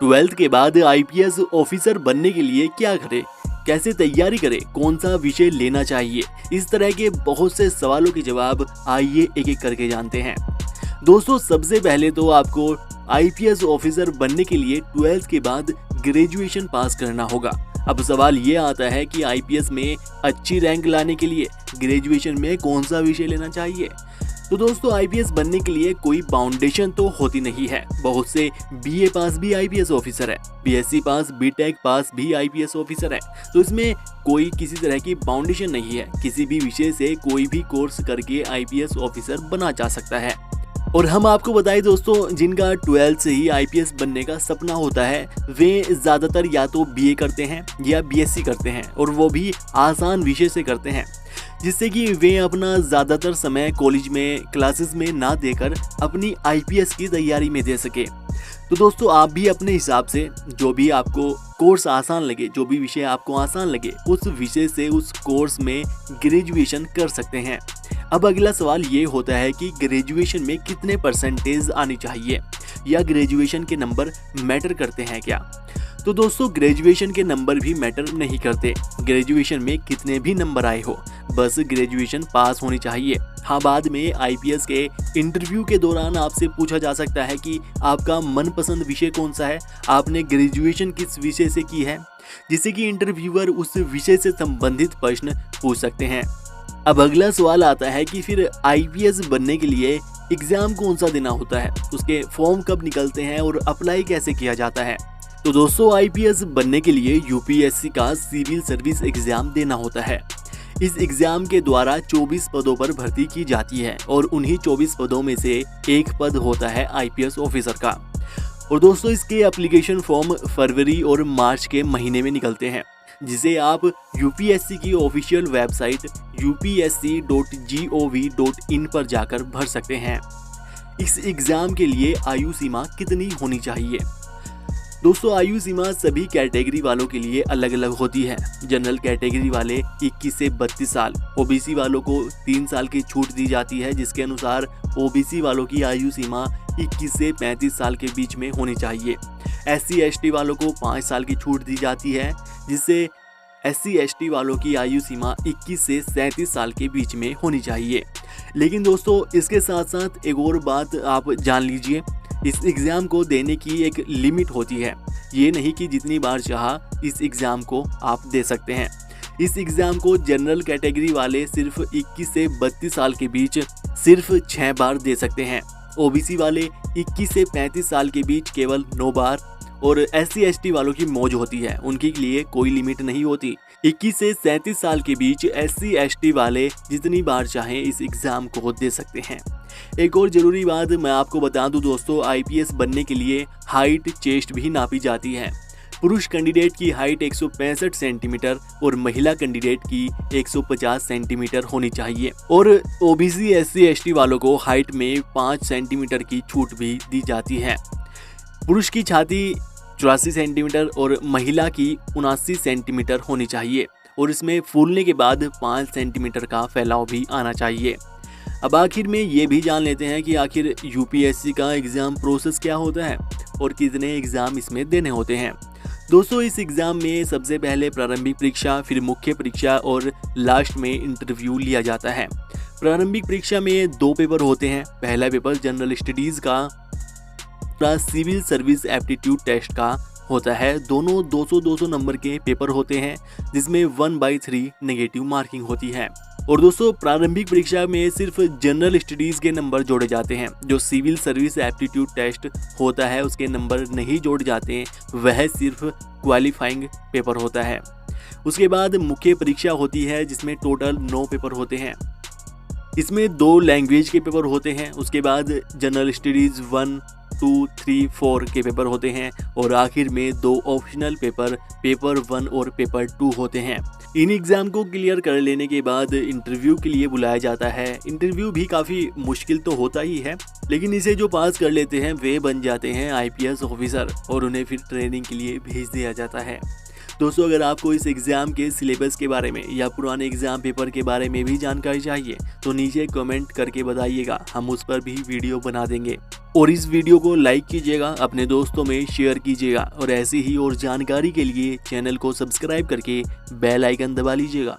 12th के बाद IPS officer बनने के लिए क्या करें, कैसे तैयारी करें, कौन सा विषय लेना चाहिए, इस तरह के बहुत से सवालों के जवाब आइए एक एक करके जानते हैं। दोस्तों सबसे पहले तो आपको आईपीएस ऑफिसर बनने के लिए 12th के बाद ग्रेजुएशन पास करना होगा। अब सवाल ये आता है कि आईपीएस में अच्छी रैंक लाने के लिए ग्रेजुएशन में कौन सा विषय लेना चाहिए। तो दोस्तों आईपीएस बनने के लिए कोई बाउंडेशन तो होती नहीं है। बहुत से बीए पास भी आईपीएस ऑफिसर है, बीएससी पास, बीटेक पास भी आईपीएस ऑफिसर है। तो इसमें कोई किसी तरह की बाउंडेशन नहीं है, किसी भी विषय से कोई भी कोर्स करके आईपीएस ऑफिसर बना जा सकता है। और हम आपको बताएं दोस्तों, जिनका 12th से ही आईपीएस बनने का सपना होता है वे ज़्यादातर या तो बीए करते हैं या बीएससी करते हैं, और वो भी आसान विषय से करते हैं, जिससे कि वे अपना ज़्यादातर समय कॉलेज में क्लासेस में ना देकर अपनी आईपीएस की तैयारी में दे सके। तो दोस्तों आप भी अपने हिसाब से जो भी आपको कोर्स आसान लगे, जो भी विषय आपको आसान लगे, उस विषय से उस कोर्स में ग्रेजुएशन कर सकते हैं। अब अगला सवाल ये होता है कि ग्रेजुएशन में कितने परसेंटेज आनी चाहिए, या ग्रेजुएशन के नंबर मैटर करते हैं क्या। तो दोस्तों ग्रेजुएशन के नंबर भी मैटर नहीं करते। ग्रेजुएशन में कितने भी नंबर आए हो, बस ग्रेजुएशन पास होनी चाहिए। हाँ, बाद में आईपीएस के इंटरव्यू के दौरान आपसे पूछा जा सकता है कि आपका मनपसंद विषय कौन सा है, आपने ग्रेजुएशन किस विषय से की है, जिससे कि इंटरव्यूअर उस विषय से संबंधित प्रश्न पूछ सकते हैं। अब अगला सवाल आता है कि फिर आईपीएस बनने के लिए एग्जाम कौन सा देना होता है, उसके फॉर्म कब निकलते हैं और अप्लाई कैसे किया जाता है। तो दोस्तों आईपीएस बनने के लिए यूपीएससी का सिविल सर्विस एग्जाम देना होता है। इस एग्जाम के द्वारा 24 पदों पर भर्ती की जाती है, और उन्हीं 24 पदों में से एक पद होता है आईपीएस ऑफिसर का। और दोस्तों इसके एप्लीकेशन फॉर्म फरवरी और मार्च के महीने में निकलते हैं, जिसे आप यूपीएससी की ऑफिशियल वेबसाइट upsc.gov.in पर जाकर भर सकते हैं। इस एग्जाम के लिए आयु सीमा कितनी होनी चाहिए। दोस्तों आयु सीमा सभी कैटेगरी वालों के लिए अलग अलग होती है। जनरल कैटेगरी वाले 21 से 32 साल, ओबीसी वालों को 3 साल की छूट दी जाती है, जिसके अनुसार ओबीसी वालों की आयु सीमा 21 से 35 साल के बीच में होनी चाहिए। एससी एसटी वालों को 5 साल की छूट दी जाती है, जिससे एससी एसटी वालों की आयु सीमा 21 से 37 साल के बीच में होनी चाहिए। लेकिन दोस्तों इसके साथ साथ एक और बात आप जान लीजिए, इस एग्ज़ाम को देने की एक लिमिट होती है। ये नहीं कि जितनी बार चाहा इस एग्ज़ाम को आप दे सकते हैं। इस एग्ज़ाम को जनरल कैटेगरी वाले सिर्फ 21 से 32 साल के बीच सिर्फ 6 बार दे सकते हैं। ओबीसी वाले 21 से 35 साल के बीच केवल 9 बार, और एससी एसटी वालों की मौज होती है, उनके लिए कोई लिमिट नहीं होती। 21 से 37 साल के बीच एससी एसटी वाले जितनी बार चाहें इस एग्ज़ाम को दे सकते हैं। एक और ज़रूरी बात मैं आपको बता दूं दोस्तों, आईपीएस बनने के लिए हाइट, चेस्ट भी नापी जाती है। पुरुष कैंडिडेट की हाइट 165 सेंटीमीटर और महिला कैंडिडेट की 150 सेंटीमीटर होनी चाहिए, और ओबीसी एससी एसटी वालों को हाइट में 5 सेंटीमीटर की छूट भी दी जाती है। पुरुष की छाती 84 सेंटीमीटर और महिला की 79 सेंटीमीटर होनी चाहिए, और इसमें फूलने के बाद 5 सेंटीमीटर का फैलाव भी आना चाहिए। अब आखिर में ये भी जान लेते हैं कि आखिर यूपीएससी का एग्ज़ाम प्रोसेस क्या होता है और कितने एग्ज़ाम इसमें देने होते हैं। दोस्तों इस एग्ज़ाम में सबसे पहले प्रारंभिक परीक्षा, फिर मुख्य परीक्षा और लास्ट में इंटरव्यू लिया जाता है। प्रारंभिक परीक्षा में 2 पेपर होते हैं। पहला पेपर जनरल स्टडीज़ का सिविल सर्विस एप्टीट्यूड टेस्ट का होता है। दोनों 200-200 नंबर के पेपर होते हैं, जिसमें 1/3 नेगेटिव मार्किंग होती है। और दोस्तों प्रारंभिक परीक्षा में सिर्फ जनरल स्टडीज़ के नंबर जोड़े जाते हैं। जो सिविल सर्विस एप्टीट्यूड टेस्ट होता है उसके नंबर नहीं जोड़े जाते, वह सिर्फ क्वालिफाइंग पेपर होता है। उसके बाद मुख्य परीक्षा होती है, जिसमें टोटल 9 पेपर होते हैं। इसमें 2 लैंग्वेज के पेपर होते हैं। उसके बाद जनरल स्टडीज़ 1, 2, 3, 4 के पेपर होते हैं, और आखिर में 2 ऑप्शनल पेपर 1 और पेपर 2 होते हैं। इन एग्ज़ाम को क्लियर कर लेने के बाद इंटरव्यू के लिए बुलाया जाता है। इंटरव्यू भी काफ़ी मुश्किल तो होता ही है, लेकिन इसे जो पास कर लेते हैं वे बन जाते हैं आईपीएस ऑफिसर, और उन्हें फिर ट्रेनिंग के लिए भेज दिया जाता है। दोस्तों अगर आपको इस एग्ज़ाम के सिलेबस के बारे में या पुराने एग्ज़ाम पेपर के बारे में भी जानकारी चाहिए तो नीचे कमेंट करके बताइएगा, हम उस पर भी वीडियो बना देंगे। और इस वीडियो को लाइक कीजिएगा, अपने दोस्तों में शेयर कीजिएगा और ऐसी ही और जानकारी के लिए चैनल को सब्सक्राइब करके बेल आइकन दबा लीजिएगा।